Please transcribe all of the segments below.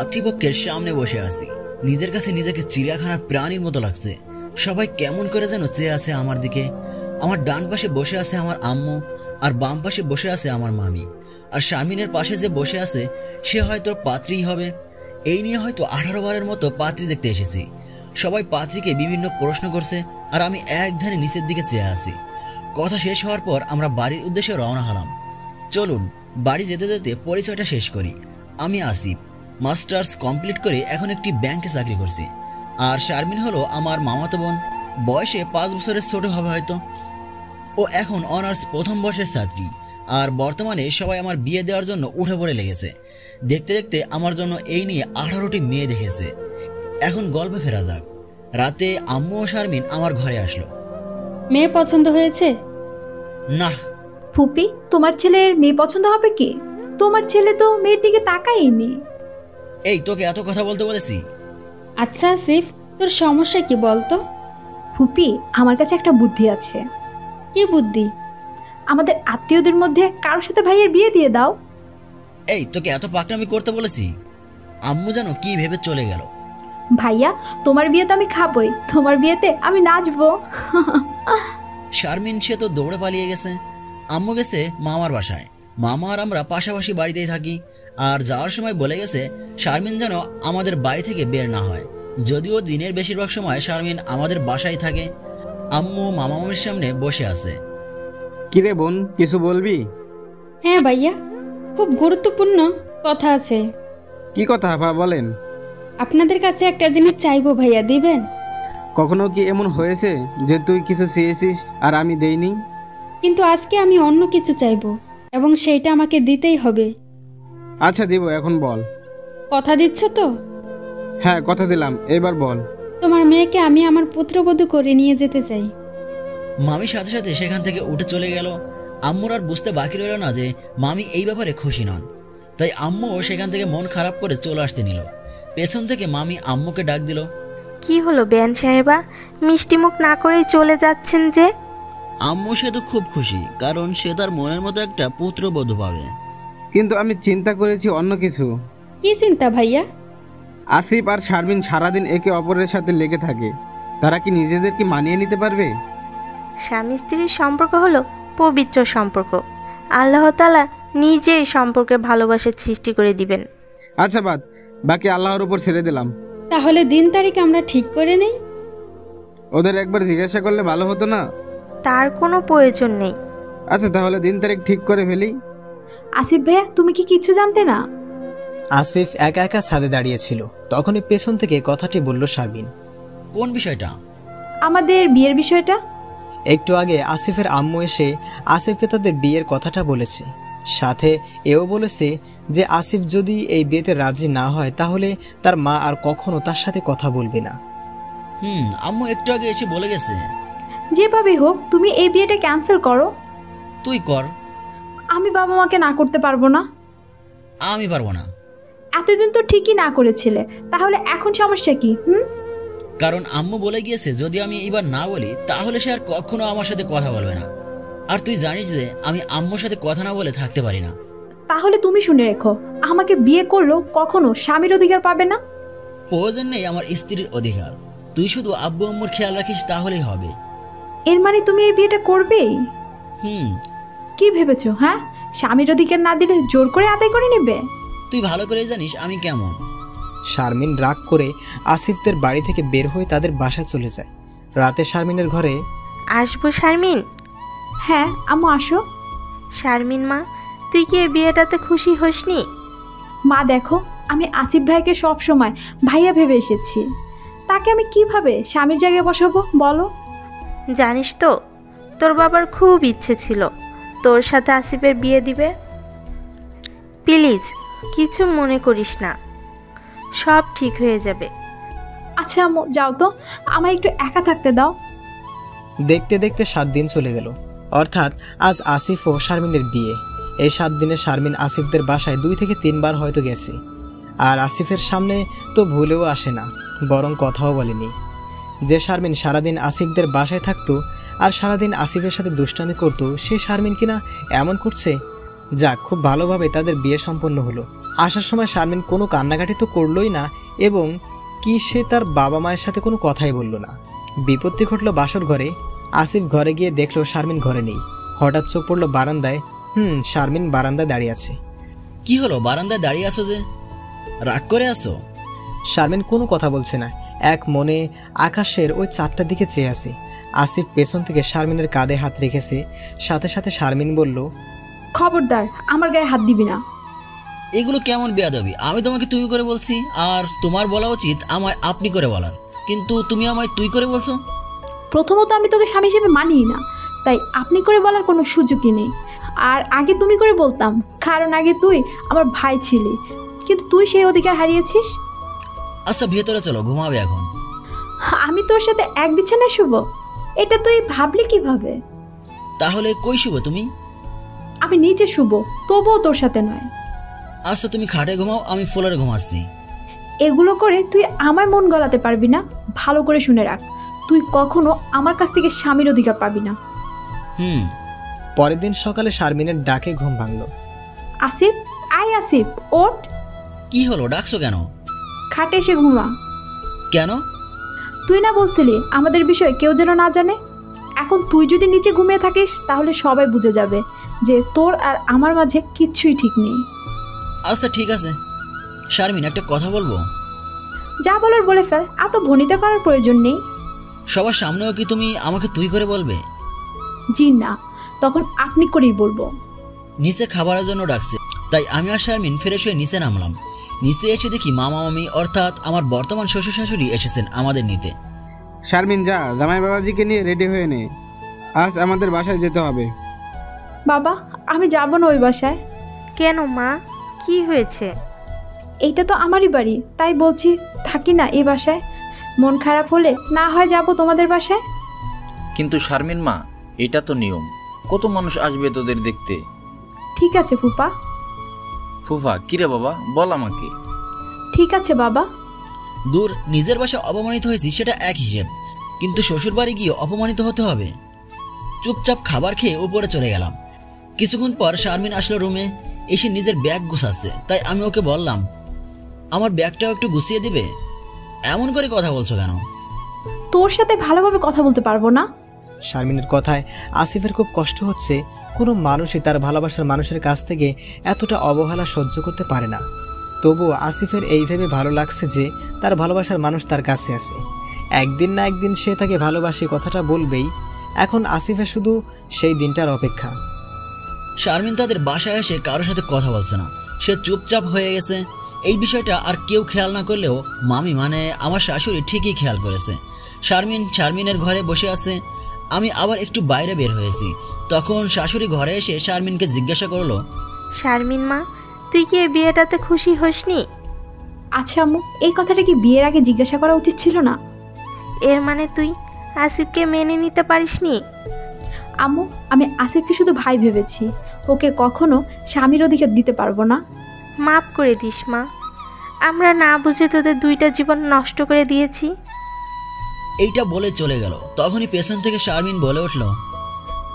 পাত্রীপক্ষের সামনে বসে আছি। নিজের কাছে নিজেকে চিড়িয়াখানার প্রাণীর মতো লাগছে। সবাই কেমন করে যেন চেয়ে আছে আমার দিকে। আমার ডান পাশে বসে আছে আমার আম্মু, আর বাম পাশে বসে আছে আমার মামি, আর শারমিনের পাশে যে বসে আছে সে হয়তো পাত্রীই হবে। এই নিয়ে হয়তো 18 বারের মতো পাত্রী দেখতে এসেছি। সবাই পাত্রীকে বিভিন্ন প্রশ্ন করছে, আর আমি এক ধারে নিচের দিকে চেয়ে আছি। কথা শেষ হওয়ার পর আমরা বাড়ির উদ্দেশ্যে রওনা হলাম। চলুন বাড়ি যেতে যেতে পরিচয়টা শেষ করি। আমি আসিফ, মাস্টার্স কমপ্লিট করে এখন একটি ব্যাংকে চাকরি করছি। আর শারমিন হলো আমার মামাতো বোন, বয়সে 5 বছরের ছোট হবে হয়তো। ও এখন অনার্স প্রথম বর্ষের ছাত্রী। আর বর্তমানে সবাই আমার বিয়ে দেওয়ার জন্য উঠে পড়ে লেগেছে। দেখতে দেখতে আমার জন্য এই নিয়ে 18টি মেয়ে দেখেছে। এখন গল্পে ফেরা যাক। রাতে আম্মু ও শারমিন আমার ঘরে আসলো। মেয়ে পছন্দ হয়েছে? না। ফুপি, তোমার ছেলের মেয়ে পছন্দ হবে কি? তোমার ছেলে তো মেয়ের দিকে তাকায়নি। এই, তোকে এত কথা বলতে বলেছি? আচ্ছা আসিফ, তোর সমস্যা কি বলতো? ফুপি, আমার কাছে একটা বুদ্ধি আছে। কি বুদ্ধি? আমাদের আত্মীয়দের মধ্যে কারোর সাথে ভাইয়ের বিয়ে দিয়ে দাও। এই, তোকে এত পাকনামি করতে বলেছি? আম্মু যেন কি ভেবে চলে গেল। ভাইয়া, তোমার বিয়ে তো আমি খাবই, তোমার বিয়েতে আমি নাচবো। শারমিন সে তো দৌড়ে পালিয়ে গেছে। আম্মু গেছে মামার বাসায়। মামা আর আমরা পাশাপাশি বাড়িতেই থাকি। আর যাওয়ার সময় বলে গেছে শারমিন যেন আমাদের বাড়ি থেকে বের না হয়। যদিও দিনের বেশিরভাগ সময় শারমিন আমাদের বাসায় থাকে। আম্মু মামা মামির সামনে বসে আছে। কিরে বোন, কিছু বলবি? হ্যাঁ ভাইয়া, খুব গুরুত্বপূর্ণ কথা আছে। কি কথা আপা, বলেন। আপনাদের কাছে একটা জিনিস চাইবো ভাইয়া, দিবেন? কখনো কি এমন হয়েছে যে তুই কিছু চেয়েছিস আর আমি দেইনি? কিন্তু আজকে আমি অন্য কিছু চাইবো, এবং সেইটা আমাকে দিতেই হবে। আচ্ছা দিব, এখন বল। কথা দিচ্ছ তো? হ্যাঁ, কথা দিলাম, এবার বল। তোমার মেয়েকে আমি আমার পুত্রবধূ করে নিয়ে যেতে চাই। মামির সাথে সাথে সেখান থেকে উঠে চলে গেল। আম্মুর আর বুঝতে বাকি রইল না যে মামি এই ব্যাপারে খুশি নন। তাই আম্মুও সেখান থেকে মন খারাপ করে চলে আসতে নিল। পেছন থেকে মামি আম্মুকে ডাক দিল। কি হলো বেন সাহেবা, মিষ্টি মুখ না করেই চলে যাচ্ছেন যে? আম্মু সে তো খুব খুশি, কারণ সে তার মনের মতো একটা পুত্রবধূ পাবে। কিন্তু আমি চিন্তা করেছি অন্য কিছু। কি চিন্তা ভাইয়া? আসিফ আর শারমিন সারাদিন একে অপরের সাথে লেগে থাকে। তারা কি নিজেদেরকে মানিয়ে নিতে পারবে? স্বামী স্ত্রীর সম্পর্ক হলো পবিত্র সম্পর্ক। আল্লাহ তাআলা নিজেই সম্পর্কে ভালোবাসার সৃষ্টি করে দিবেন। আচ্ছা বাকি আল্লাহর উপর ছেড়ে দিলাম। তাহলে দিন তারিখ আমরা ঠিক করে নেই। ওদের একবার জিজ্ঞাসা করলে ভালো হতো না? তার কোনো প্রয়োজন নেই। আচ্ছা, তাহলে দিন তারিখ ঠিক করে ফেলি। আসিফ ভাইয়া, তুমি কি কিছু জানতে না? আসিফ একা একা ছাদে দাঁড়িয়েছিল। তখনই পেছন থেকে কথাটি বলল শারমিন। কোন বিষয়টা? আমাদের বিয়ের বিষয়টা। একটু আগে আসিফের আম্মু এসে আসিফকে তাদের বিয়ের কথাটা বলেছে। সাথে এও বলেছে যে আসিফ যদি এই বিয়েতে রাজি না হয় তাহলে তার মা আর কখনো তার সাথে কথা বলবে না। আম্মু একটু আগে এসে বলে গেছে। যেভাবে হোক তুমি এই বিয়েটা ক্যান্সেল করো। তুই কর। আমি বাবা মাকে না করতে পারবো না। আমি পারবো না। এতদিন তো ঠিকই না করেছিলে, তাহলে এখন সমস্যা কি? কারণ আম্মু বলে গিয়েছে যদি আমি এবার না বলি তাহলে সে আর কখনো আমার সাথে কথা বলবে না। আর তুই জানিস যে আমি আম্মুর সাথে কথা না বলে থাকতে পারি না। তাহলে তুমি শুনে রেখো, আমাকে বিয়ে করলেও কখনো স্বামীর অধিকার পাবে না। প্রয়োজন নেই আমার স্ত্রীর অধিকার। তুই শুধু আব্বু আম্মুর খেয়াল রাখিস তাহলেই হবে। এর মানে তুমি এই বিয়েটা করবেই? কি ভেবেছো? হ্যাঁ, স্বামীর অধিকার না দিলে জোর করে আদায় করে নেবে? তুই ভালো করে জানিস আমি কেমন। শারমিন রাগ করে আসিফদের বাড়ি থেকে বের হয়ে তাদের বাসায় চলে যায়। রাতে শারমিনের ঘরে। আসবো শারমিন? হ্যাঁ আম্মু, আসো। শারমিন মা, তুই কি এই বিয়েটাতে খুশি হসনি? মা দেখো, আমি আসিফ ভাইকে সব সময় ভাইয়া ভেবে এসেছি। তাকে আমি কিভাবে স্বামীর জায়গায় বসাবো বলো? জানিস তো, তোর বাবার খুব ইচ্ছে ছিল তোর সাথে আসিফের বিয়ে দিবে। প্লিজ কিছু মনে করিস না, সব ঠিক হয়ে যাবে। আচ্ছা আম্মু, যাও তো, আমায় একটু একা থাকতে দাও। দেখতে দেখতে 7 দিন চলে গেল। অর্থাৎ আজ আসিফ ও শারমিনের বিয়ে। এই 7 দিনে শারমিন আসিফদের বাসায় 2 থেকে 3 বার হয়তো গেছে। আর আসিফের সামনে তো ভুলেও আসে না, বরং কথাও বলেনি। যে শারমিন সারাদিন আসিফদের বাসায় থাকতো আর সারাদিন আসিফের সাথে দুষ্টামি করতো, সে শারমিন কিনা এমন করছে। যাক, খুব ভালোভাবে তাদের বিয়ে সম্পন্ন হলো। আসার সময় শারমিন কোনো কান্নাকাটি তো করলোই না, এবং কি সে তার বাবা মায়ের সাথে কোনো কথাই বলল না। বিপত্তি ঘটলো বাসর ঘরে। আসিফ ঘরে গিয়ে দেখলো শারমিন ঘরে নেই। হঠাৎ চোখ পড়লো বারান্দায়। শারমিন বারান্দায় দাঁড়িয়ে আছে। কি হলো, বারান্দায় দাঁড়িয়ে আছো যে? রাগ করে আছো? শারমিন কোনো কথা বলছে না, এক মনে আকাশের ওই চাঁদটার দিকে চেয়ে আছে। আসিফ পেছন থেকে শারমিনের কাঁধে হাত রেখেছে। সাথে সাথে শারমিন বলল, খবরদার, আমার গায়ে হাত দিবি না। এগুলো কেমন বেয়াদবি? আমি তোমাকে তুমি করে বলছি, আর তোমার বলা উচিত আমায় আপনি করে বলার, কিন্তু তুমি আমায় তুই করে বলছো। প্রথমত আমি তোকে স্বামী হিসেবে মানিই না, তাই আপনি করে বলার কোনো সুযোগই নেই। আর আগে তুমি করে বলতাম, কারণ আগে তুই আমার ভাই ছিলি, কিন্তু তুই সেই অধিকার হারিয়েছিস। আচ্ছা ভেতরে চলো, ঘুমাবে এখন। আমি তোর সাথে এক বিছানায় শুব? এটা তুই ভাবলি কিভাবে? তাহলে কই শুবো তুমি? আমি নিচে শুব, তবুও তোর সাথে নয়। আচ্ছা তুমি খাটে ঘুমাও, আমি ফ্লোরে ঘুমাচ্ছি। এগুলো করে তুই আমার মন গলাতে পারবি না। ভালো করে শুনে রাখ, তুই কখনো আমার কাছ থেকে স্বামীর অধিকার পাবি না। পরের দিন সকালে শারমিনের ডাকে ঘুম ভাঙল। আসিফ, আয় আসিফ, ওঠ। কি হলো, ডাকছো কেন? খাটে এসে ঘুমা। কেন? তুই না বলছিলি আমাদের বিষয়ে কেউ যেন না জানে? এখন তুই যদি নিচে ঘুমিয়ে থাকিস তাহলে সবাই বুঝে যাবে যে তোর আর আমার মাঝে কিচ্ছুই ঠিক নেই। আচ্ছা ঠিক আছে। শারমিন, একটা কথা বলবো? যা বলার বলে ফেল, এত ভনিতা করার প্রয়োজন নেই। সবার সামনেও কি তুমি আমাকে তুই করে বলবে? জি না, তখন আপনি করেই বলবো। নিচে খাবারের জন্য ডাকছে, তাই আমি আর শারমিন ফ্রেশ হয়ে নিচে নামলাম। নিচে এসে দেখি মামা মামি অর্থাৎ আমার বর্তমান শ্বশুর শাশুড়ি এসেছেন আমাদের নিতে। শারমিন, যা জামাই বাবাজিকে নিয়ে রেডি হয়ে নে, আজ আমাদের বাসায় যেতে হবে। বাবা, আমি যাব না ওই বাসায়। কেন মা, কি হয়েছে? এইটা তো আমারই বাড়ি, তাই বলছি থাকি না এই বাসায়। মন খারাপ হলে না হয় যাব তোমাদের বাসায়। কিন্তু শারমিন মা, এটা তো নিয়ম, কত মানুষ আসবে তোদের দেখতে। ঠিক আছে ফুপা। ফুফা, কিরে বাবা, বল আমাকে। ঠিক আছে বাবা। দূর, নিজের বাসায় অপমানিত হয়েছি সেটা এক হিসেব, কিন্তু শ্বশুর বাড়ি গিয়ে অপমানিত হতে হবে? চুপচাপ খাবার খেয়ে উপরে চলে গেলাম। কিছুক্ষণ পর শারমিন আসলো রুমে, এসে নিজের ব্যাগ গুছাচ্ছে, তাই আমি ওকে বললাম আমার ব্যাগটাও একটু গুছিয়ে দিবে। এমন করে কথা বলছো কেন? তোর সাথে ভালোভাবে কথা বলতে পারবো না? শারমিনের কথায় আসিফের খুব কষ্ট হচ্ছে। কোনো মানুষই তার ভালোবাসার মানুষের কাছ থেকে এতটা অবহেলা সহ্য করতে পারে না। তবুও আসিফের এই ভেবে ভালো লাগছে যে তার ভালোবাসার মানুষ তার কাছে আছে। একদিন না একদিন সে তাকে ভালোবাসি কথাটা বলবেই। এখন আসিফের শুধু সেই দিনটার অপেক্ষা। শারমিন তাদের বাসায় এসে কারোর সাথে কথা বলছে না, সে চুপচাপ হয়ে গেছে। এই বিষয়টা আর কেউ খেয়াল না করলেও মামি মানে আমার শাশুড়ি ঠিকই খেয়াল করেছে। শারমিনের ঘরে বসে আছে, আমি আবার একটু বাইরে বের হয়েছি। তখন শাশুড়ি ঘরে এসে শারমিনকে জিজ্ঞাসা করলো, শারমিন মা, তুই কি এই বিয়েটাতে খুশি হসনি? আচ্ছা আম্মু, এই কথাটা কি বিয়ের আগে জিজ্ঞাসা করা উচিত ছিল না? এর মানে তুই আসিফকে মেনে নিতে পারিসনি? আম্মু, আমি আসিফকে শুধু ভাই ভেবেছি, ওকে কখনো স্বামীর অধিকার দিতে পারবো না। মাফ করে দিস মা, আমরা না বুঝে তোদের দুইটা জীবন নষ্ট করে দিয়েছি। এইটা বলে চলে গেল। তখনই পেছন থেকে শারমিন বলে উঠল,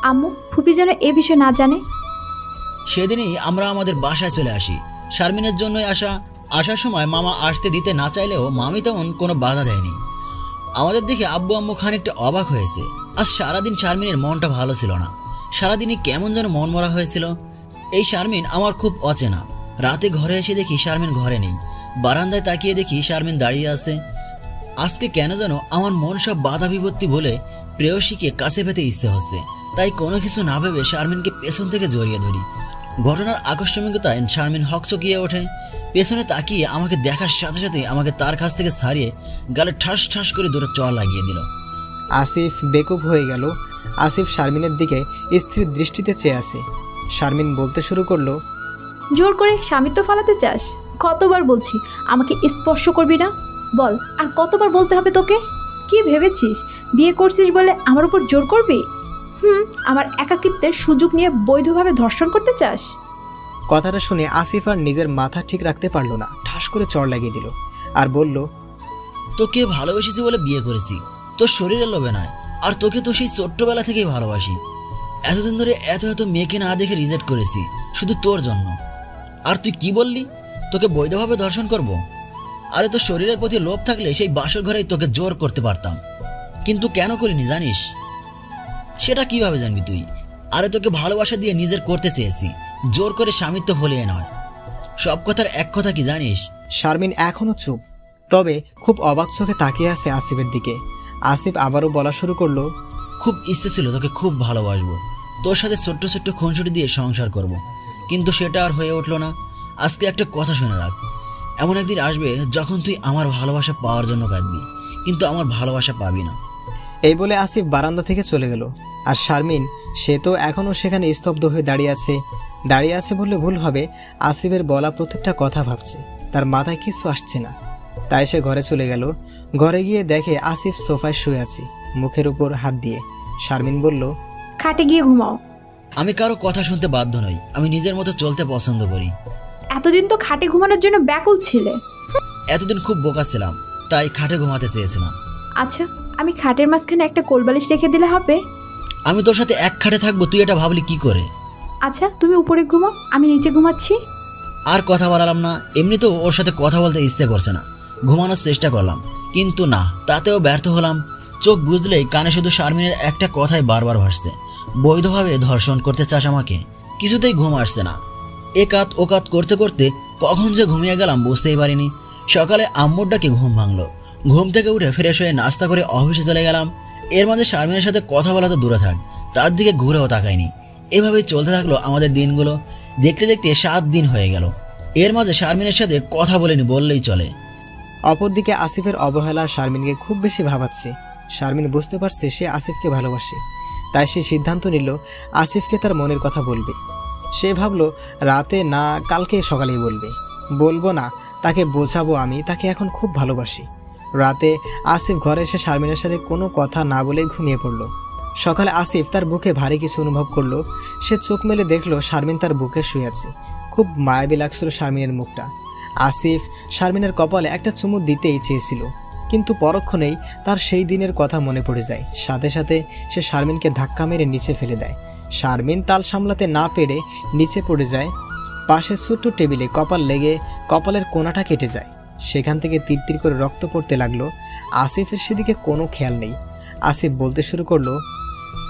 আম্মু, ফুপি যেন এ বিষয়ে না জানে। সেদিনই আমরা আমাদের বাসায় চলে আসি। শারমিনের জন্যই আসার সময় মামা আসতে দিতে না চাইলেও মামি তেমন কোনো বাধা দেয়নি। আমাদের দেখে আব্বু আম্মু খানিকটা অবাক হয়েছে। আজ সারাদিন শারমিনের মনটা ভালো ছিল না, সারাদিনই কেমন যেন মনমরা হয়েছিল। এই শারমিন আমার খুব অচেনা। রাতে ঘরে এসে দেখি শারমিন ঘরে নেই, বারান্দায় তাকিয়ে দেখি শারমিন দাঁড়িয়ে আছে। আজকে কেন যেন আমার মন সব বাধা বিপত্তি বলে প্রেয়সীকে কাছে পেতে ইচ্ছে হচ্ছে, তাই কোনো কিছু না ভেবে শারমিনকে পেছন থেকে জড়িয়ে ধরি। ঘটনার আকস্মিকতায় শারমিন হকচকিয়ে ওঠে, পেছনে তাকিয়ে আমাকে দেখার সাথে সাথে আমাকে তার কাছ থেকে ছাড়িয়ে গালে ঠাস ঠাস করে দুটো চড় লাগিয়ে দিল। আসিফ বেকুব হয়ে গেল। আসিফ শারমিনের দিকে স্থির দৃষ্টিতে চেয়ে আছে। শারমিন বলতে শুরু করলো, জোর করে স্বামিত্ব ফালাতে চাস? কতবার বলছি আমাকে স্পর্শ করবি না? বল, আর কতবার বলতে হবে তোকে? কি ভেবেছিস বিয়ে করছিস বলে আমার উপর জোর করবি? আমার একাকিত্বের সুযোগ নিয়ে বৈধভাবে ধর্ষণ করতে চাস? কথাটা শুনে আসিফ আর নিজের মাথা ঠিক রাখতে পারলো না, ঠাস করে চড় লাগিয়ে দিল আর বলল, তোকে ভালোবেসেছি বলে বিয়ে করেছি, তোর শরীরের লোভে নয়, আর তোকে তো সেই ছোট্টবেলা থেকেই ভালোবাসি। এতদিন ধরে এত এত মেয়েকে না দেখে রিজেক্ট করেছি শুধু তোর জন্য। আর তুই কি বললি তোকে বৈধভাবে ধর্ষণ করব? আরে তোর শরীরের প্রতি লোভ থাকলে সেই বাসর ঘরেই তোকে জোর করতে পারতাম, কিন্তু কেন করিনি জানিস? সেটা কিভাবে জানবি তুই? আরে তোকে ভালোবাসা দিয়ে নিজের করতে চেয়েছি, জোর করে স্বামিত্ব ভুলিয়ে নয়। সব কথার এক কথা কি জানিস? শারমিন এখনো চুপ, তবে খুব অবাক চোখে তাকিয়ে আছে আসিফের দিকে। আসিফ আবারও বলা শুরু করলো, খুব ইচ্ছে ছিল তোকে খুব ভালোবাসবো, তোর সাথে ছোট্ট ছোট্ট খুনসুটি দিয়ে সংসার করব, কিন্তু সেটা আর হয়ে উঠলো না। আজকে একটা কথা শুনে রাখ, এমন একদিন আসবে যখন তুই আমার ভালোবাসা পাওয়ার জন্য কাঁদবি, কিন্তু আমার ভালোবাসা পাবি না। এই বলে আসিফ বারান্দা থেকে চলে গেল। আর শারমিন, সে তো এখনও সেখানে স্তব্ধ হয়ে দাঁড়িয়ে আছে বললে ভুল হবে। আসিফের বলা প্রত্যেকটা কথা ভাবছে, তার মাথায় কিছু আসছে না। তাই সে ঘরে চলে গেল। ঘরে গিয়ে দেখে আসিফ সোফায় শুয়ে আছে, মুখের উপর হাত দিয়ে। শারমিন বলল, খাটে গিয়ে ঘুমাও। আমি কারো কথা শুনতে বাধ্য নই, আমি নিজের মতো চলতে পছন্দ করি। এতদিন তো খাটে ঘুমানোর জন্য ব্যাকুল ছিলে। এতদিন খুব বোকা ছিলাম, তাই খাটে ঘুমাতে চেয়েছিলাম। আচ্ছা, আমি খাটের মাঝখানে একটা কোলবালিশ রেখে দিলে হবে? আমি তোর সাথে এক খাটে থাকবো, তুই এটা ভাবলি কি করে? আচ্ছা, তুমি উপরে ঘুমাও, আমি নিচে ঘুমাচ্ছি। আর কথা বাড়ালাম না, এমনি তো ওর সাথে কথা বলতে ইচ্ছে করছে না। ঘুমানোর চেষ্টা করলাম, কিন্তু না, তাতেও ব্যর্থ হলাম। চোখ বুঝলেই কানে শুধু শারমিনের একটা কথাই বারবার ভাসছে, বৈধভাবে ধর্ষণ করতে চাস আমাকে। কিছুতেই ঘুম আসছে না। একাত ওকাত করতে করতে কখন যে ঘুমিয়ে গেলাম বুঝতেই পারিনি। সকালে আম্মুর ডাকে ঘুম ভাঙলো। ঘুম থেকে উঠে ফ্রেশ হয়ে নাস্তা করে অফিসে চলে গেলাম। এর মাঝে শারমিনের সাথে কথা বলা তো দূরে থাক, তার দিকে ঘুরেও তাকাইনি। এভাবেই চলতে থাকলো আমাদের দিনগুলো। দেখতে দেখতে 7 দিন হয়ে গেল। এর মাঝে শারমিনের সাথে কথা বলিনি বললেই চলে। অপরদিকে আসিফের অবহেলা শারমিনকে খুব বেশি ভাবাচ্ছে। শারমিন বুঝতে পারছে সে আসিফকে ভালোবাসে, তাই সে সিদ্ধান্ত নিল আসিফকে তার মনের কথা বলবে। সে ভাবলো রাতে না কালকে সকালেই বলবো না, তাকে বোঝাবো আমি তাকে এখন খুব ভালোবাসি। রাতে আসিফ ঘরে এসে শারমিনের সাথে কোনো কথা না বলে ঘুমিয়ে পড়ল। সকালে আসিফ তার বুকে ভারী কিছু অনুভব করলো। সে চোখ মেলে দেখলো শারমিন তার বুকে শুয়ে আছে। খুব মায়াবী লাগছিল শারমিনের মুখটা। আসিফ শারমিনের কপালে একটা চুমু দিতেই চেয়েছিল, কিন্তু পরক্ষণেই তার সেই দিনের কথা মনে পড়ে যায়। সাথে সাথে সে শারমিনকে ধাক্কা মেরে নিচে ফেলে দেয়। শারমিন তাল সামলাতে না পেরে নিচে পড়ে যায়। পাশের ছোট্ট টেবিলে কপাল লেগে কপালের কোণাটা কেটে যায়। সেখান থেকে তীর করে রক্ত পড়তে লাগলো। আসিফের সেদিকে কোনো খেয়াল নেই। আসিফ বলতে শুরু করলো,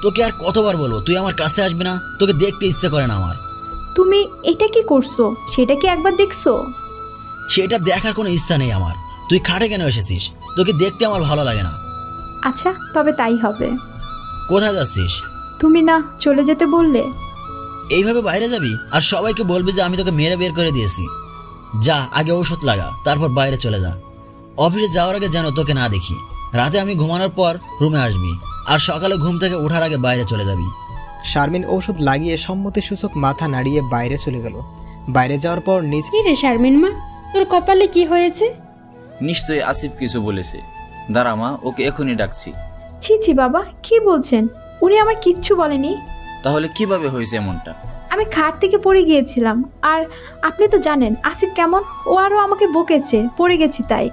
তোকে আর কতবার বলবো তুই আমার কাছে আসবি না? তোকে দেখতে ইচ্ছে করে না আমার। তুমি এটা কি করছো সেটা কি একবার দেখছো? সেটা দেখার কোনো ইচ্ছা নেই আমার। তুই খাটে কেন এসেছিস? তোকে দেখতে আমার ভালো লাগে না। আচ্ছা, তবে তাই হবে। কোথায় যাচ্ছিস? তুমি না চলে যেতে বললে। এইভাবে বাইরে যাবি আর সবাইকে বলবি যে আমি তোকে মেরে বের করে দিয়েছি? যা, আগে ঔষধ লাগা, তারপর বাইরে চলে যা। অফিসে যাওয়ার আগে যেন তোকে না দেখি। রাতে আমি ঘুমানোর পর রুমে আসবি, আর সকালে ঘুম থেকে ওঠার আগে বাইরে চলে যাবি। শারমিন ঔষধ লাগিয়ে সম্মতিসূচক মাথা নাড়িয়ে বাইরে চলে গেল। বাইরে যাওয়ার পর নিজ কি রে শারমিন মা, তোর কপালে কি হয়েছে? নিশ্চয়ই আসিফ কিছু বলেছে। দাঁড়া মা, ওকে এখনই ডাকছি। ছি ছি বাবা, কি বলছেন? উনি আমার কিচ্ছু বলেনি। তাহলে কিভাবে হয়েছে এমনটা? আমি খাট থেকে পড়ে গিয়েছিলাম, আর আপনি তো জানেন আসিফ কেমন, ও আরো আমাকে বকেছে, পড়ে গেছি তাই।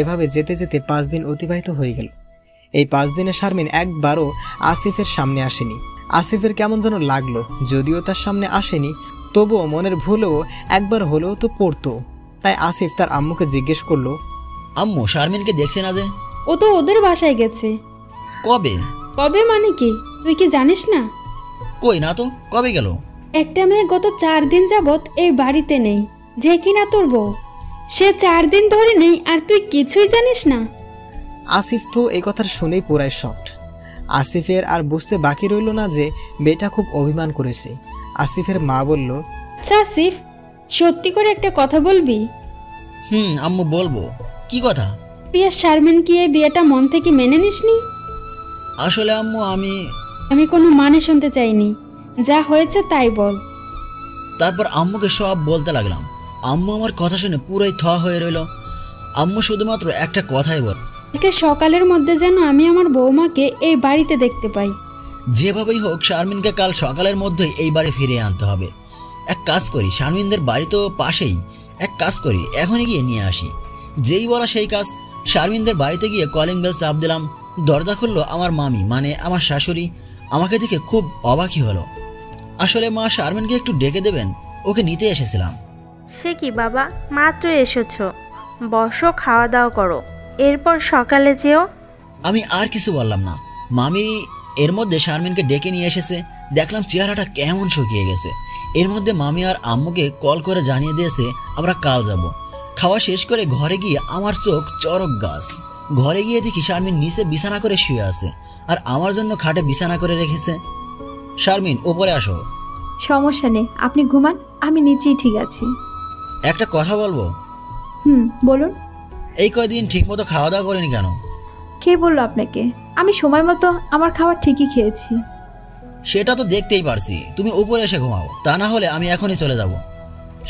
এভাবে যেতে যেতে 5 দিন অতিবাহিত হয়ে গেল। এই 5 দিনে শারমিন একবারও আসিফের সামনে আসেনি। আসিফের কেমন যেন লাগলো, যদিও তার সামনে আসেনি, তবুও মনের ভুলেও একবার হলেও তো পড়তো। তাই আসিফ তার আম্মুকে জিজ্ঞেস করলো, আম্মু শারমিনকে দেখছে না যে? ও তো ওদের বাসায় গেছে। কবে? কবে মানে কি, তুই কি জানিস না? কই না তো, কবে গেল? একটা মেয়ে গত 4 দিন যাবত এই বাড়িতে নেই, যে কিনা তোর বউ। সে 4 দিন ধরে নেই, আর তুই কিছুই জানিস না? আসিফ তো এই কথা শুনেই পুরাই শকড। আসিফের আর বুঝতে বাকি রইল না যে মেয়েটা খুব অভিমান করেছে। আসিফের মা বলল, আচ্ছা আসিফ, সত্যি করে একটা কথা বলবি? আম্মু বলবো। কি কথা? তুই আর শারমিন কি এই বিয়েটা মন থেকে মেনে নিসনি? আসলে আম্মু আমি কোনো মানে শুনতে চাইনি, যা হয়েছে তাই বল। তারপর আম্মুকে সব বলতে লাগলাম। আম্মু আমার কথা শুনে পুরোই থ হয়ে রইল। আম্মু শুধুমাত্র একটা কথাই বল, কালকে সকালের মধ্যে যেন আমি আমার বৌমাকে এই বাড়িতে দেখতে পাই। যেভাবেই হোক শারমিনকে কাল সকালের মধ্যেই এই বাড়ি ফিরিয়ে আনতে হবে। এক কাজ করি, শারমিনদের বাড়ি তো পাশেই, এক কাজ করি এখনই গিয়ে নিয়ে আসি। যেই বলা সেই কাজ। শারমিনদের বাড়িতে গিয়ে কলিং বেল চাপ দিলাম। দরজা খুললো আমার মামি, মানে আমার শাশুড়ি। আমাকে দেখে খুব অবাকই হলো। আসলে মা, শারমিনকে একটু ডেকে দেবেন, ওকে নিতে এসেছিলাম। সে কি বাবা, মাত্র এসেছো, বসো, খাওয়া দাওয়া করো, এরপর সকালে যেও। আমি আর কিছু বললাম না। মামি এর মধ্যে শারমিনকে ডেকে নিয়ে এসেছে। দেখলাম চেহারাটা কেমন শুকিয়ে গেছে। এর মধ্যে মামি আর আম্মুকে কল করে জানিয়ে দিয়েছে আমরা কাল যাব। খাওয়া শেষ করে ঘরে গিয়ে আমার চোখ চরক গাছ। ঘরে গিয়ে দেখি শারমিন নিচে বিছানা করে শুয়ে আছে, আর আমার জন্য খাটে বিছানা করে রেখেছে। শারমিন, ওপরে আসো। সমস্যা নেই, আপনি ঘুমান, আমি নিচেই ঠিক আছি। একটা কথা বলবো? বলুন। এই কয়দিন ঠিক মতো খাওয়া দাওয়া করেনি কেন? কে বললো আপনাকে? আমি সময় মতো আমার খাবার ঠিকই খেয়েছি। সেটা তো দেখতেই পারছি। তুমি উপরে এসে ঘুমাও, তা না হলে আমি এখনই চলে যাব।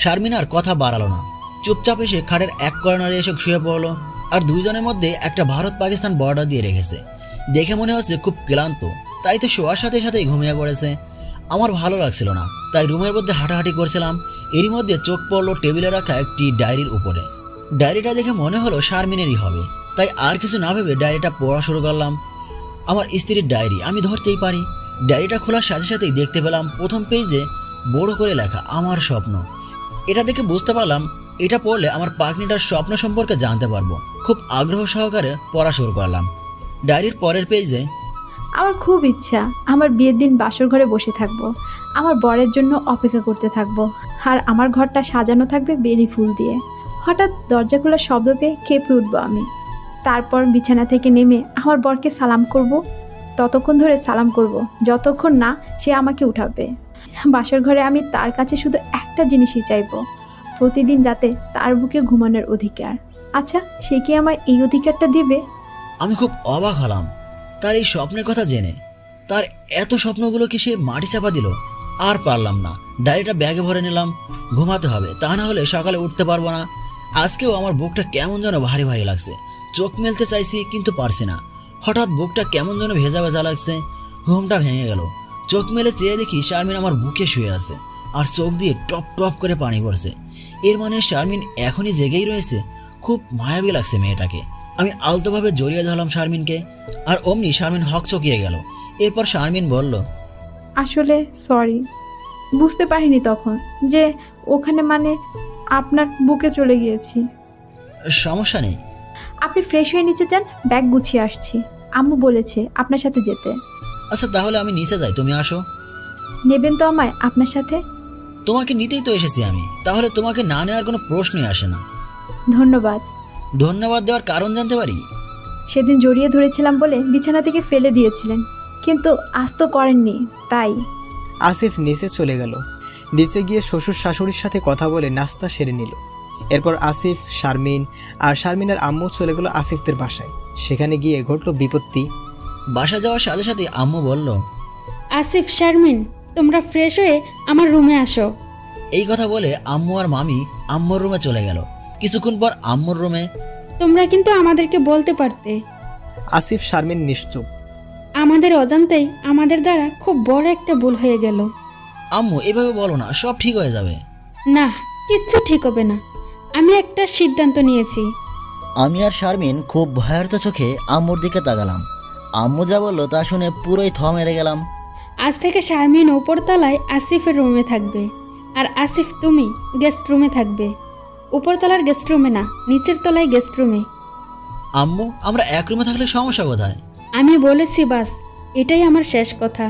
শারমিন আর কথা বাড়ালো না, চুপচাপ এসে খাটের এক কর্নারে এসে শুয়ে পড়লো। আর দুইজনের মধ্যে একটা ভারত পাকিস্তান বর্ডার দিয়ে রেখেছে। দেখে মনে হচ্ছে খুব ক্লান্ত, তাই তো শোয়ার সাথে সাথেই ঘুমিয়ে পড়েছে। আমার ভালো লাগছিল না, তাই রুমের মধ্যে হাঁটাহাঁটি করছিলাম। এরই মধ্যে চোখ পড়লো টেবিলে রাখা একটি ডায়েরির উপরে। ডায়েরিটা দেখে মনে হলো শারমিনেরই হবে, তাই আর কিছু না ভেবে ডায়েরিটা পড়া শুরু করলাম। আমার স্ত্রীর ডায়েরি, আমি ধরতেই পারি। ডায়েরিটা খোলার সাথে সাথেই দেখতে পেলাম প্রথম পেজে বড় করে লেখা আমার স্বপ্ন। এটা দেখে বুঝতে পারলাম এটা পড়লে আমার পাগনিটার স্বপ্ন সম্পর্কে জানতে পারবো। খুব আগ্রহ সহকারে পড়া শুরু করলাম। ডায়েরির পরের পেজে, আমার খুব ইচ্ছা আমার বিয়ের দিন বাসর ঘরে বসে থাকবো, আমার বরের জন্য অপেক্ষা করতে থাকবো, আর আমার ঘরটা সাজানো থাকবে বেলি ফুল দিয়ে। হঠাৎ দরজা খোলার শব্দ পেয়ে কেঁপে উঠবো আমি। তারপর বিছানা থেকে নেমে আমার বরকে সালাম করব। ততক্ষণ ধরে সালাম করব যতক্ষণ না সে আমাকে উঠাবে। বাসর ঘরে আমি তার কাছে শুধু একটা জিনিসই চাইবো, প্রতিদিন রাতে তার বুকে ঘুমানোর অধিকার। আচ্ছা, সে কি আমার এই অধিকারটা দিবে? আমি খুব অবাক হলাম তার এই স্বপ্নের কথা জেনে। তার এত স্বপ্নগুলো কি সে মাটি চাপা দিল? আর পারলাম না, ডায়েরিটা ব্যাগে ভরে নিলাম। ঘুমাতে হবে, তা না হলে সকালে উঠতে পারবো না। আজকেও আমার বুকটা কেমন যেন ভারী ভারী লাগছে। চোখ মেলতে চাইছি কিন্তু পারছি না। হঠাৎ বুকটা কেমন যেন ভেজা ভেজা লাগছে। ঘুমটা ভেঙে গেল। চোখ মেলে চেয়ে দেখি শারমিন আমার বুকে শুয়ে আছে, আর চোখ দিয়ে টপ টপ করে পানি পড়ছে। এর মানে শারমিন এখনই জেগেই রয়েছে। খুব মায়াবী লাগছে মেয়েটাকে। আমি আলতোভাবে জড়িয়ে ধরলাম শারমিনকে, আর অমনি শারমিন হকচকিয়ে গেল। এরপর শারমিন বলল, আসলে সরি, বুঝতে পারিনি তখন যে ওখানে মানে আপনার বুকে চলে গিয়েছি। সমস্যা নেই। আপনি ফ্রেশ হয়ে নিচে যান, ব্যাগ গুছিয়ে আসছি। আম্মু বলেছে আপনার সাথে যেতে। আচ্ছা, তাহলে আমি নিচে যাই, তুমি আসো। নেবেন তো আমায় আপনার সাথে? তোমাকে নিতেই তো এসেছি আমি, তাহলে তোমাকে না নেওয়ার কোনো প্রশ্নই আসে না। ধন্যবাদ। ধন্যবাদ দেওয়ার কারণ জানতে পারি? সেদিন জড়িয়ে ধরেছিলাম বলে বিছানা থেকে ফেলে দিয়েছিলেন, কিন্তু আজ তো করেননি, তাই। আসিফ নিচে চলে গেল। নিচে গিয়ে শ্বশুর শাশুড়ির সাথে কথা বলে নাস্তা সেরে নিল। এরপর আসিফ, শারমিন আর শারমিনের আম্মু চলে গেল আসিফদের বাসায়। সেখানে গিয়ে ঘটল বিপত্তি। বাসা যাওয়ার সাথে সাথে আম্মু বলল, আসিফ, শারমিন, তোমরা ফ্রেশ হয়ে আমার রুমে আসো। এই কথা বলে আম্মু আর মামি আম্মুর রুমে চলে গেল। কিছুক্ষণ পর আম্মুর রুমে, তোমরা কিন্তু আমাদেরকে বলতে পারতে। আসিফ শারমিন নিশ্চুপ। আমাদের অজান্তেই আমাদের দ্বারা খুব বড় একটা ভুল হয়ে গেল। আম্মু এভাবে বলো না, সব ঠিক হয়ে যাবে। না, কিচ্ছু ঠিক হবে না। আমি একটা সিদ্ধান্ত নিয়েছি। আমি আর শারমিন খুব ভয়ার্ত চোখে আম্মুর দিকে তাকালাম। আম্মু যা বললো তা শুনে পুরোই থ মেরে গেলাম। আজ থেকে শারমিন উপরতলায় আসিফের রুমে থাকবে, আর আসিফ তুমি গেস্ট রুমে থাকবে। উপরতলার গেস্ট রুমে না, নিচের তলায় গেস্ট রুমে। আম্মু, আমরা এক রুমে থাকলে সমস্যা কোথায়? আমি বলেছি, বাস এটাই আমার শেষ কথা।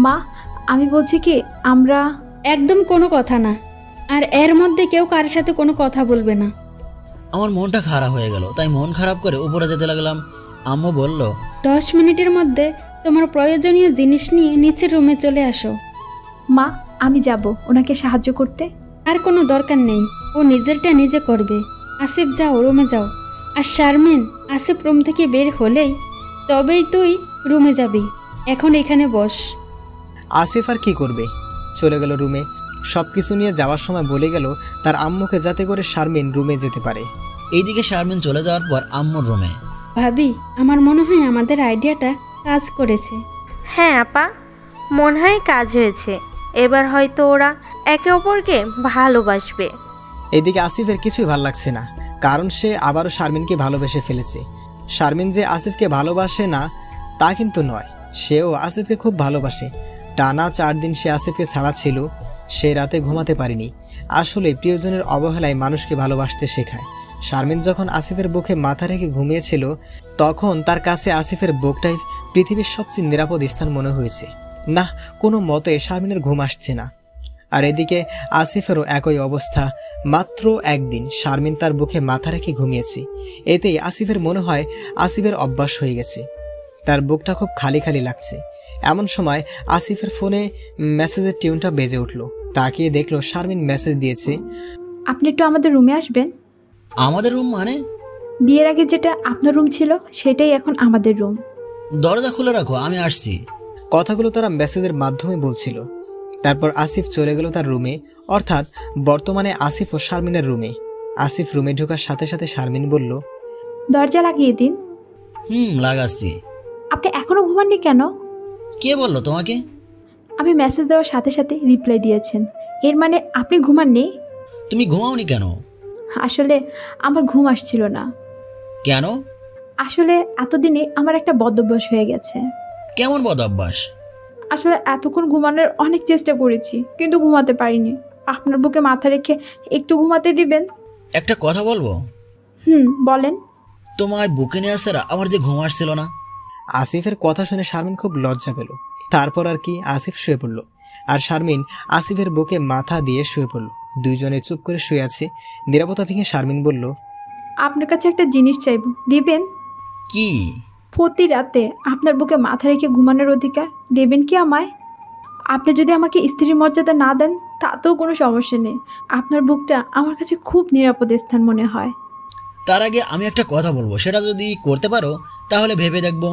মা, আমি বলছি কি, আমরা একদম কোনো কথা না, আর এর মধ্যে কেউ কারোর সাথে কোনো কথা বলবে না। আমার মনটা খারাপ হয়ে গেল, তাই মন খারাপ করে উপরে যেতে লাগলাম। আম্মু বলল, 10 মিনিটের মধ্যে তোমার প্রয়োজনীয় জিনিস নিয়ে নিচের রুমে চলে আসো। মা, আমি যাব ওনাকে সাহায্য করতে। আর কোনো দরকার নেই, ও নিজেরটা নিজে করবে। আসিফ, যাও রুমে যাও। আর শারমিন, আসিফ রুম থেকে বের হলেই তবেই তুই রুমে যাবি। এখন এখানে বস। আসিফ আর কি করবে, চলে গেল রুমে। সব কিছু নিয়ে যাওয়ার সময় বলে গেল তার আম্মুকে যাতে করে শারমিন রুমে যেতে পারে। এইদিকে শারমিন চলে যাওয়ার পর আম্মুর রুমে, ভাবি, আমার মনে হয় আমাদের আইডিয়াটা কাজ করেছে। হ্যাঁ আপা, মনে হয় কাজ হয়েছে। এবার হয়তো ওরা একে অপরকে ভালোবাসবে। এদিকে আসিফের কিছুই ভাল লাগছে না, কারণ সে আবারও শারমিনকে ভালোবেসে ফেলেছে। শারমিন যে আসিফকে ভালোবাসে না তা কিন্তু নয়, সেও আসিফকে খুব ভালোবাসে। টানা 4 দিন সে আসিফকে ছাড়া ছিল, সে রাতে ঘুমাতে পারেনি। আসলে প্রিয়জনের অবহেলায় মানুষকে ভালোবাসতে শেখায়। শারমিন যখন আসিফের বুকে মাথা রেখে ঘুমিয়েছিল তখন তার কাছে আসিফের বুকটাই পৃথিবীর সবচেয়ে নিরাপদ স্থান মনে হয়েছে। না, কোনো মতে শারমিনের ঘুম আসছে না। আর এদিকে আসিফেরও একই অবস্থা। মাত্র 1 দিন শারমিন তার বুকে মাথা রেখে ঘুমিয়েছে, এতেই আসিফের মনে হয় আসিফের অভ্যাস হয়ে গেছে। তার বুকটা খুব খালি খালি লাগছে। এমন সময় আসিফের ফোনে মেসেজের টিউনটা বেজে উঠল। তাকিয়ে দেখলো শারমিন মেসেজ দিয়েছে, আপনি একটু আমাদের রুমে আসবেন। আমাদের রুম মানে? বিয়ের আগে যেটা আপনার রুম ছিল সেটাই এখন আমাদের রুম। দরজা খুলে রাখো, আমি আসছি। কথাগুলো তারা মেসেজের মাধ্যমে বলছিল। তারপর আসিফ চলে গেল তার রুমে, অর্থাৎ বর্তমানে আসিফ ও শারমিনের রুমে। আসিফ রুমে ঢোকার সাথে সাথে শারমিন বলল, দরজা লাগিয়ে দিন। লাগাচ্ছি। আপনি এখনো ঘুমাননি কেন? কে বললো তোমাকে? আমি মেসেজ দেওয়ার সাথে সাথে রিপ্লাই দিয়েছেন, এর মানে আপনি ঘুমাননি। তুমি ঘুমাওনি কেন? আসলে আমার ঘুম আসছিল না। কেন? আসলে এতদিনে আমার একটা বদভ্যাস হয়ে গেছে। কেমন বদঅভ্যাস? আসলে এতক্ষণ ঘুমানোর অনেক চেষ্টা করেছি কিন্তু ঘুমাতে পারিনি। আপনার বুকে মাথা রেখে একটু ঘুমাতে দিবেন? একটা কথা বলবো? বলেন। তোমায় বুকে নিয়ে আসার আমার যে ঘুম আসছিল না। আসিফের কথা শুনে শারমিন খুব লজ্জা পেল। তারপর আর কি, আসিফ শুয়ে পড়ল আর শারমিন আসিফের বুকে মাথা দিয়ে শুয়ে পড়ল। দুইজনে চুপ করে শুয়ে আছে। নিরাপত্তা ভেঙে শারমিন বলল, আপনার কাছে একটা জিনিস চাইবো, দিবেন? কি? প্রতি রাতে আপনার বুকে মাথা রেখে ঘুমানোর অধিকার দেবেন কি আমায়? আপনি যদি আমাকে স্ত্রীর মর্যাদা না দেন তাতেও কোনো সমস্যা নেই। আপনার বুকটা আমার কাছে খুব নিরাপদ স্থান মনে হয়। তার আগে আমি একটা কথা বলবো, সেটা যদি করতে পারো তাহলে ভেবে দেখবো।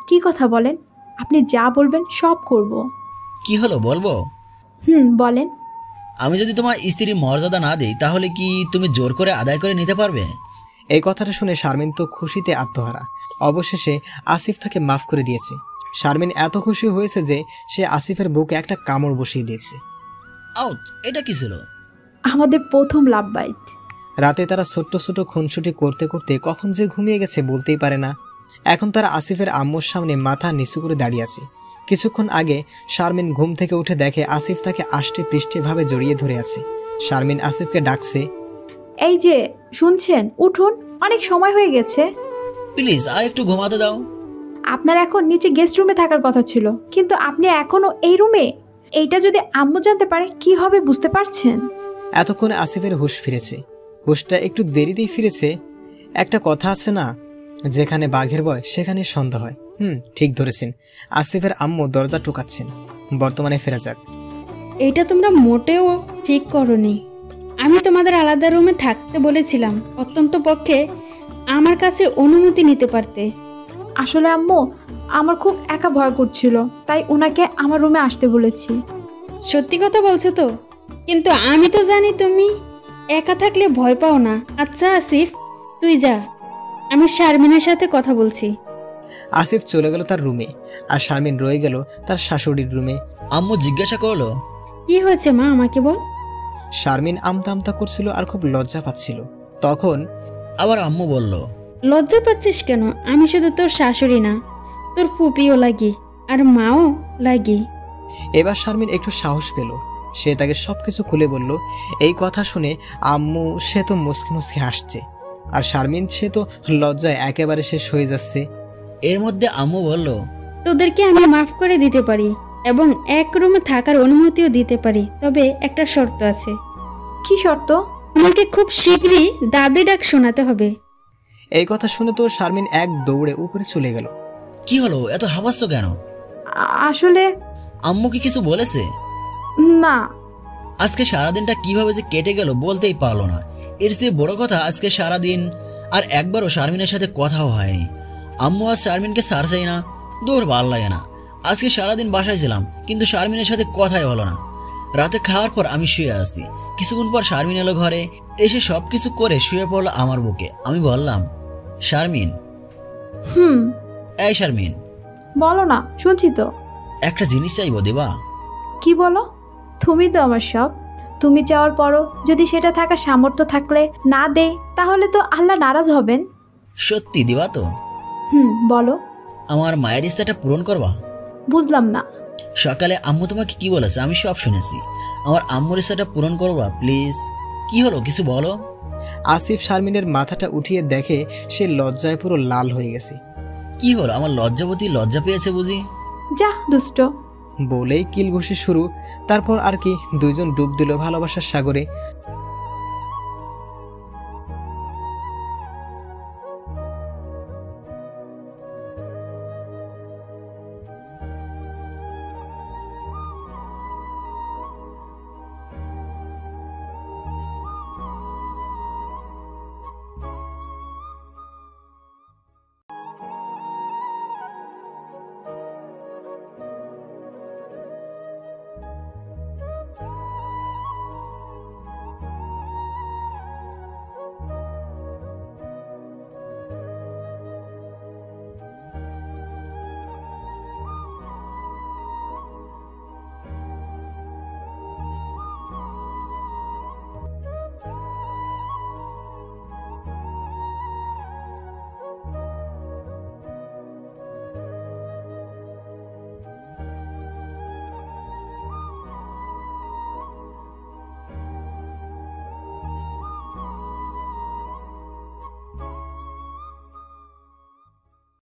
কি কথা বলেন? আপনি যা বলবেন সব করব। কি হলো, বলবো? বলেন। আমি যদি তোমার স্ত্রীর মর্যাদা না দিই তাহলে কি তুমি জোর করে আদায় করে নিতে পারবে? এই কথাটা শুনে শারমিন তো খুশিতে আত্মহারা। অবশেষে আসিফ তাকে মাফ করে দিয়েছে। শারমিন এত খুশি হয়েছে যে সে আসিফের বুকে একটা কামড় বসিয়ে দিয়েছে। আউট! এটা কি ছিল? আমাদের প্রথম লাভ বাইট। রাতে তারা ছোট্ট ছোট খুনসুটি করতে করতে কখন যে ঘুমিয়ে গেছে বলতেই পারে না। এখন তারা আসিফের আম্মুর সামনে মাথা নিচু করে দাঁড়িয়ে আছে। কিছুক্ষণ আগে শারমিন ঘুম থেকে উঠে দেখে আসিফ তাকে আষ্টে পৃষ্ঠে ভাবে জড়িয়ে ধরে আছে। শারমিন আসিফকে ডাকছে, এই যে শুনছেন, উঠুন, অনেক সময় হয়ে গেছে। প্লিজ আর একটু ঘুমাতে দাও। আপনার এখন নিচে গেস্ট রুমে থাকার কথা ছিল, কিন্তু আপনি এখনো এই রুমে। এইটা যদি আম্মু জানতে পারে কি হবে বুঝতে পারছেন? এতক্ষণে আসিফের হুঁশ ফিরেছে। হুঁশটা একটু দেরিতেই ফিরেছে। একটা কথা আছে না, যেখানে বাঘের ভয় সেখানে সন্ধ্যা হয়। ঠিক ধরেছেন। আসিফের আম্মু দরজা টোকাচ্ছেন। বর্তমানে ফেরা যাক। এইটা তোমরা মোটেও ঠিক করনি। আমি তোমাদের আলাদা রুমে থাকতে বলেছিলাম, অত্যন্ত পক্ষে আমার কাছে অনুমতি নিতে পারতে। আসলে আম্মু, আমার খুব একা ভয় করছিল, তাই ওনাকে আমার রুমে আসতে বলেছি। সত্যি কথা বলছো তো? কিন্তু আমি তো জানি তুমি একা থাকলে ভয় পাও না। আচ্ছা আসিফ, তুই যা, আমি শারমিনের সাথে কথা বলছি। আসিফ চলে গেল তার রুমে আর শারমিন রয়ে গেল তার শাশুড়ির রুমে। আম্মু জিজ্ঞাসা করলো, কি হয়েছে মা, আমাকে বল। শারমিন আমতা আমতা করছিল আর খুব লজ্জা পাচ্ছিল। তখন আবার আম্মু বলল, লজ্জা পাচ্ছিস কেন? আমি শুধু তোর শাশুড়ি না, তোর পুপিও লাগি আর মাও লাগি। এবার শারমিন একটু সাহস পেল। সে তাকে সবকিছু খুলে বলল। এই কথা শুনে আম্মু সে তো মুসকি মুসকি হাসছে, আর শারমিন সে তো লজ্জায় একেবারে শেষ হয়ে যাচ্ছে। এর মধ্যে আম্মু বলল, তোদেরকে আমি মাফ করে দিতে পারি এবং এক রুমে থাকার অনুমতিও দিতে পারি, তবে একটা শর্ত আছে। কি শর্ত? আমাকে খুব শীঘ্রই দাদি ডাক শোনাতে হবে। এই কথা শুনে তো শারমিন এক দৌড়ে উপরে চলে গেল। কি হলো, এত হাবাচ্ছ কেন? আসলে আম্মু কি কিছু বলেছে? না। আজকে সারাদিনটা কিভাবে যে কেটে গেল বলতেই পারলো না। এর চেয়ে বড় কথা, আজকে সারাদিন আর একবারও শারমিনের সাথে কথাও হয়নি। আম্মু আজ শারমিনকে ছাড় চাই না, দৌড় ভাল লাগে না। আজকে সারাদিন বাসায় ছিলাম কিন্তু শারমিনের সাথে কথাই হলো না। রাতে খাওয়ার পর আমি শুয়ে আসছি। কিছুক্ষণ পর শারমিন এলো ঘরে, এসে সবকিছু করে শুয়ে পড়লো আমার বুকে। আমি বললাম, শারমিন। এই শারমিন, বলো না, শুনছি তো। একটা জিনিস চাইবো, দেবা? কি বলো? তুমি তো আমার সব। তুমি চাওয়ার পরও যদি সেটা থাকার সামর্থ্য থাকলে না দেই তাহলে তো আল্লাহ নারাজ হবেন। সত্যি দিবা তো? বলো। আমার মায়ের ইচ্ছাটা পূরণ করবা? বুঝলাম না। সকালে আম্মু তোমাকে কি বলেছে আমি সব শুনেছি। আমার আম্মুর ইচ্ছাটা পূরণ করবা প্লিজ। কি হলো, কিছু বলো। আসিফ শারমিনের মাথাটা উঠিয়ে দেখে সে লজ্জায় পুরো লাল হয়ে গেছে। কি হলো, আমার লজ্জাবতী লজ্জা পেয়েছে বুঝি? যা দুষ্ট। বলেই কিল ঘুষি শুরু। তারপর আর কি দুইজন ডুব দিল ভালোবাসার সাগরে।